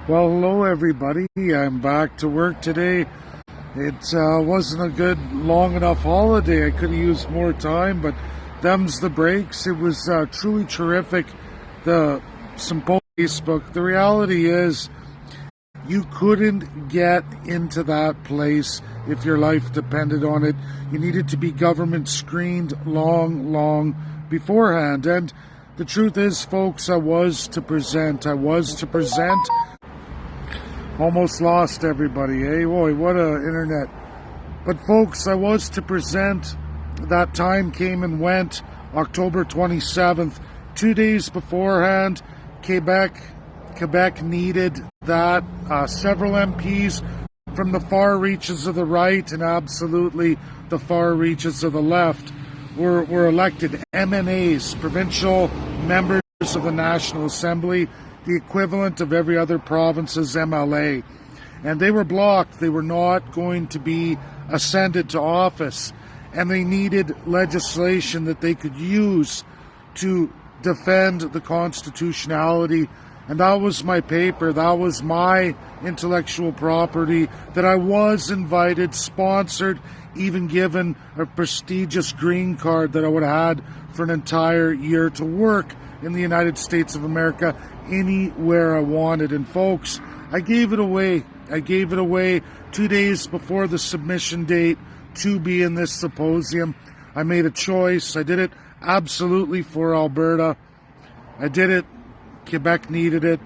Well, hello everybody. I'm back to work today. It wasn't a good, long enough holiday. I could have used more time, but them's the breaks. It was truly terrific. The symposium on Facebook. The reality is, you couldn't get into that place if your life depended on it. You needed to be government screened long beforehand. And the truth is, folks, I was to present. Almost lost everybody, eh? Boy, what a internet. But folks, I was to present. That time came and went. October 27th, 2 days beforehand. Quebec needed that. Several MPs from the far reaches of the right and absolutely the far reaches of the left were elected MNAs, provincial members of the National Assembly, the equivalent of every other province's MLA. And they were blocked. They were not going to be ascended to office. And they needed legislation that they could use to defend the constitutionality. And that was my paper. That was my intellectual property that I was invited, sponsored, even given a prestigious green card that I would have had for an entire year to work in the United States of America anywhere I wanted. And folks, I gave it away. 2 days before the submission date to be in this symposium. I made a choice. I did it absolutely for Alberta. I did it. Quebec needed it.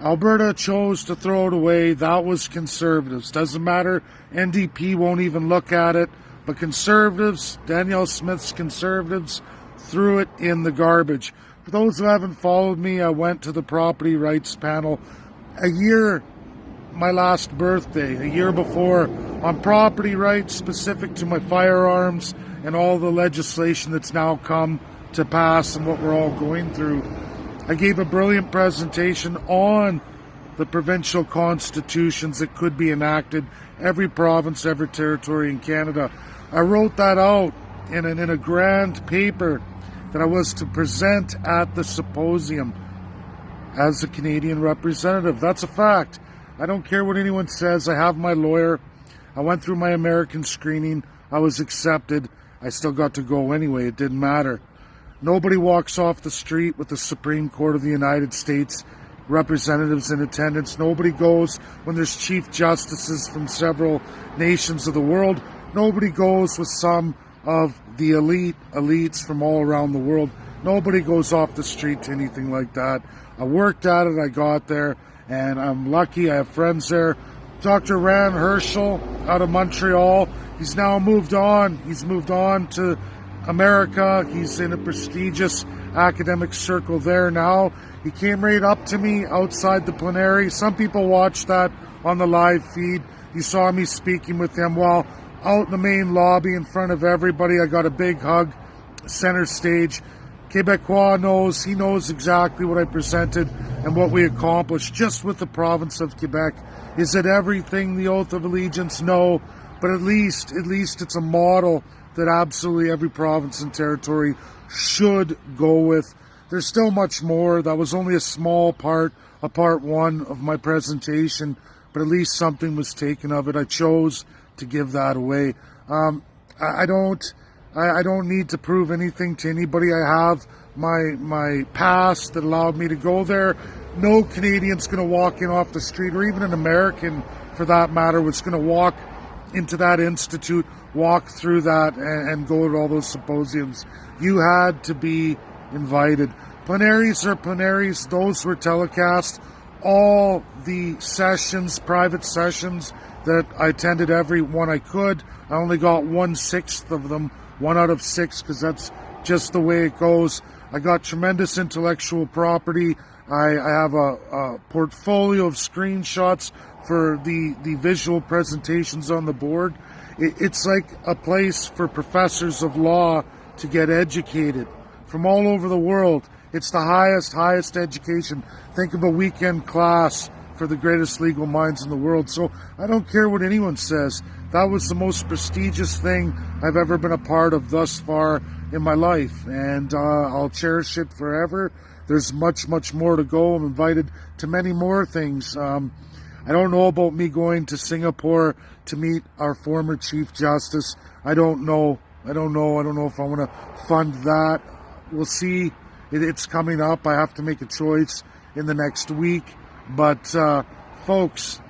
Alberta chose to throw it away. That was Conservatives. Doesn't matter. NDP won't even look at it. But Conservatives, Danielle Smith's Conservatives, threw it in the garbage. For those who haven't followed me, I went to the property rights panel my last birthday, a year before, on property rights specific to my firearms and all the legislation that's now come to pass and what we're all going through. I gave a brilliant presentation on the provincial constitutions that could be enacted, every province, every territory in Canada. I wrote that out in a grand paper that I was to present at the symposium as a Canadian representative. That's a fact. I don't care what anyone says. I have my lawyer. I went through my American screening. I was accepted. I still got to go anyway. It didn't matter. Nobody walks off the street with the Supreme Court of the United States representatives in attendance. Nobody goes when there's chief justices from several nations of the world. Nobody goes with some of the elites from all around the world. Nobody goes off the street to anything like that. I worked at it. I got there. And I'm lucky. I have friends there. Dr. Rand Herschel out of Montreal. He's now moved on. He's moved on to America. He's in a prestigious academic circle there now. He came right up to me outside the plenary. Some people watched that on the live feed. You saw me speaking with him while out in the main lobby in front of everybody. I got a big hug, center stage. Quebecois knows, he knows exactly what I presented and what we accomplished just with the province of Quebec. Is it everything, the oath of allegiance? No, but at least it's a model that absolutely every province and territory should go with. There's still much more. That was only a small part, a part one of my presentation, but at least something was taken of it. I chose to give that away. I don't need to prove anything to anybody. I have my pass that allowed me to go there. No Canadian's going to walk in off the street, or even an American for that matter, was going to walk into that institute, walk through that, and go to all those symposiums. You had to be invited. Plenaries are plenaries. Those were telecast. All the sessions, private sessions that I attended, every one I could. I only got 1/6 of them. 1 out of 6, because that's just the way it goes. I got tremendous intellectual property. I have a portfolio of screenshots for the visual presentations on the board. It's like a place for professors of law to get educated from all over the world. It's the highest education. Think of a weekend class for the greatest legal minds in the world. So I don't care what anyone says. That was the most prestigious thing I've ever been a part of thus far in my life, and I'll cherish it forever. there's much, much more to go. I'm invited to many more things. I don't know about me going to Singapore to meet our former Chief Justice. I don't know if I want to fund that. We'll see. It's coming up. I have to make a choice in the next week. But, folks,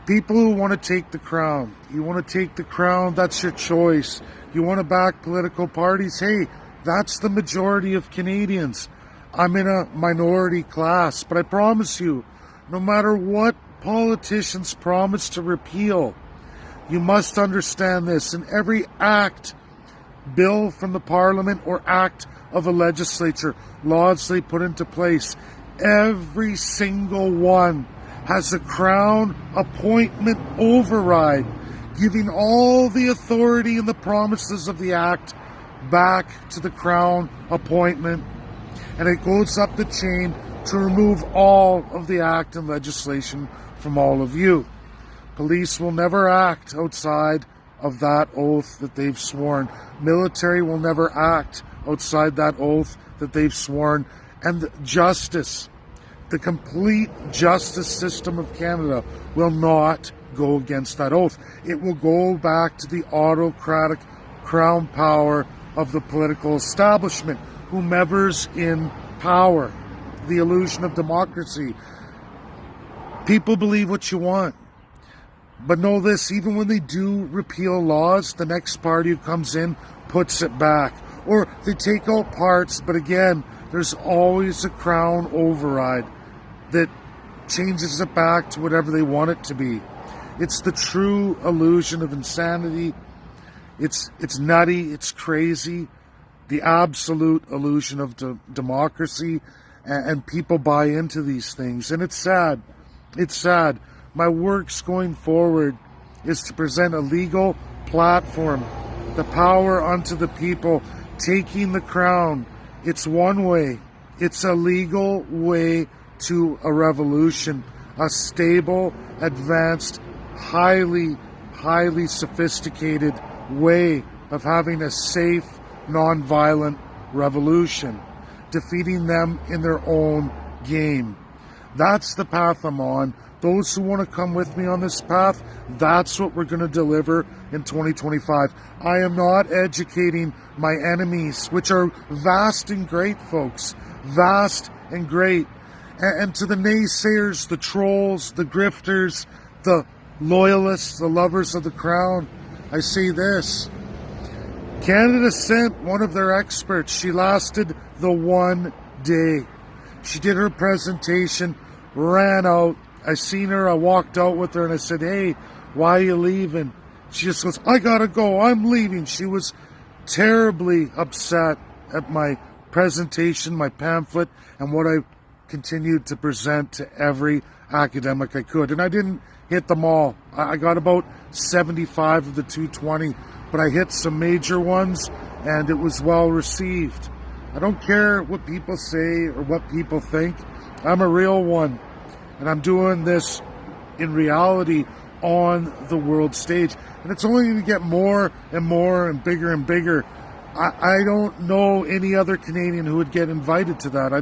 people who want to take the crown, you want to take the crown, that's your choice. You want to back political parties, hey, that's the majority of Canadians. I'm in a minority class, but I promise you, no matter what politicians promise to repeal, you must understand this. In every bill from the Parliament or act of a legislature, laws they put into place, every single one has a Crown appointment override, giving all the authority and the promises of the Act back to the Crown appointment. And it goes up the chain to remove all of the Act and legislation from all of you. Police will never act outside of that oath that they've sworn. Military will never act outside that oath that they've sworn. And justice, the complete justice system of Canada, will not go against that oath. It will go back to the autocratic crown power of the political establishment, whomever's in power. The illusion of democracy. People believe what you want. But know this, even when they do repeal laws, the next party who comes in puts it back. Or they take out parts, but again, there's always a Crown override that changes it back to whatever they want it to be. It's the true illusion of insanity. It's nutty, it's crazy. The absolute illusion of democracy, and people buy into these things. And it's sad. It's sad. My works going forward is to present a legal platform, the power unto the people, taking the crown. It's one way. It's a legal way to a revolution, a stable, advanced, highly sophisticated way of having a safe, non-violent revolution, defeating them in their own game. That's the path I'm on. Those who want to come with me on this path, that's what we're going to deliver in 2025. I am not educating my enemies, which are vast and great, folks. Vast and great. And to the naysayers, the trolls, the grifters, the loyalists, the lovers of the crown, I say this. Canada sent one of their experts. She lasted the one day. She did her presentation, ran out. I seen her, I walked out with her, and I said, hey, why are you leaving? She just goes, I gotta go, I'm leaving. She was terribly upset at my presentation, my pamphlet, and what I continued to present to every academic I could. And I didn't hit them all. I got about 75 of the 220, but I hit some major ones, and it was well received. I don't care what people say or what people think. I'm a real one. And I'm doing this in reality on the world stage. And it's only going to get more and more and bigger. I don't know any other Canadian who would get invited to that. I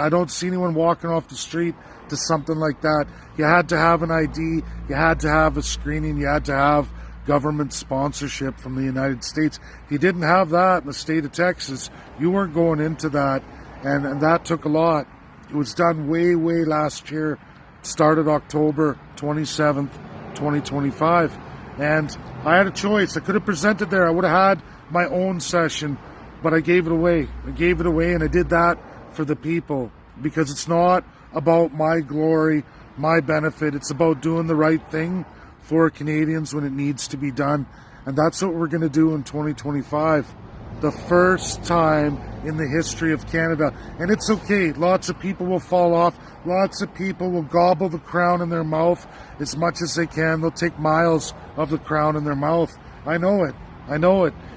don't see anyone walking off the street to something like that. You had to have an ID. You had to have a screening. You had to have government sponsorship from the United States. If you didn't have that in the state of Texas, you weren't going into that. And that took a lot. It was done way last year. It started October 27th, 2025. And I had a choice. I could have presented there. I would have had my own session, but I gave it away. And I did that for the people, because it's not about my glory, my benefit. It's about doing the right thing for Canadians when it needs to be done. And that's what we're going to do in 2025. The first time in the history of Canada. And it's okay. Lots of people will fall off. Lots of people will gobble the crown in their mouth as much as they can. They'll take miles of the crown in their mouth. I know it.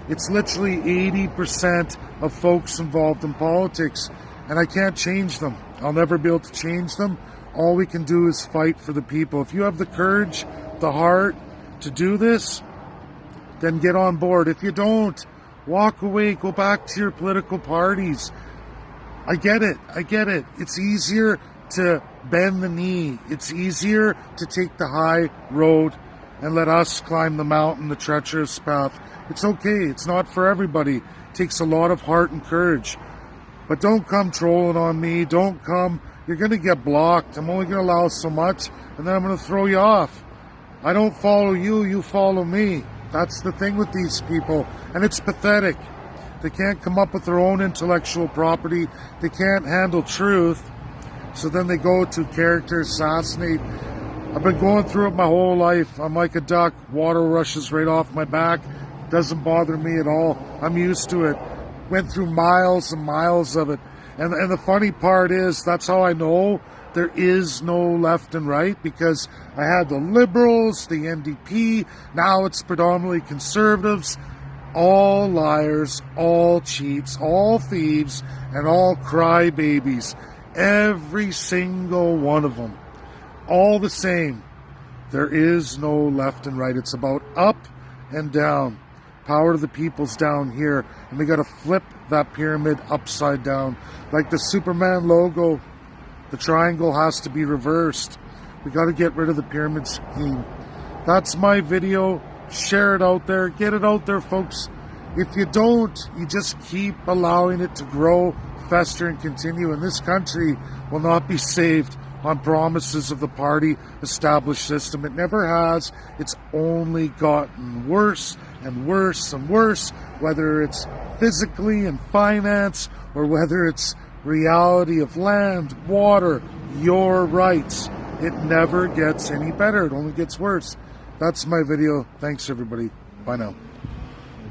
It's literally 80% of folks involved in politics. And I can't change them. I'll never be able to change them. All we can do is fight for the people. If you have the courage, the heart to do this, then get on board. If you don't, walk away, go back to your political parties. I get it. It's easier to bend the knee. It's easier to take the high road and let us climb the mountain, the treacherous path. It's okay. It's not for everybody. It takes a lot of heart and courage. But don't come trolling on me. Don't come. You're going to get blocked. I'm only going to allow so much, and then I'm going to throw you off. I don't follow you. You follow me. That's the thing with these people. And it's pathetic. They can't come up with their own intellectual property. They can't handle truth. So then they go to character assassinate. I've been going through it my whole life. I'm like a duck. Water rushes right off my back. Doesn't bother me at all. I'm used to it. Went through miles and miles of it. And the funny part is, that's how I know there is no left and right, because I had the Liberals, the NDP, now it's predominantly Conservatives, all liars, all cheats, all thieves, and all crybabies. Every single one of them. All the same. There is no left and right. It's about up and down. Power to the people's down here, and we got to flip that pyramid upside down. Like the Superman logo, the triangle has to be reversed. We got to get rid of the pyramid scheme. That's my video. Share it out there. Get it out there, folks. If you don't, you just keep allowing it to grow, fester, and continue. And this country will not be saved on promises of the party established system. It never has. It's only gotten worse and worse and worse, whether it's physically and finance, or whether it's reality of land, water, your rights. It never gets any better. It only gets worse. That's my video. Thanks, everybody. Bye now.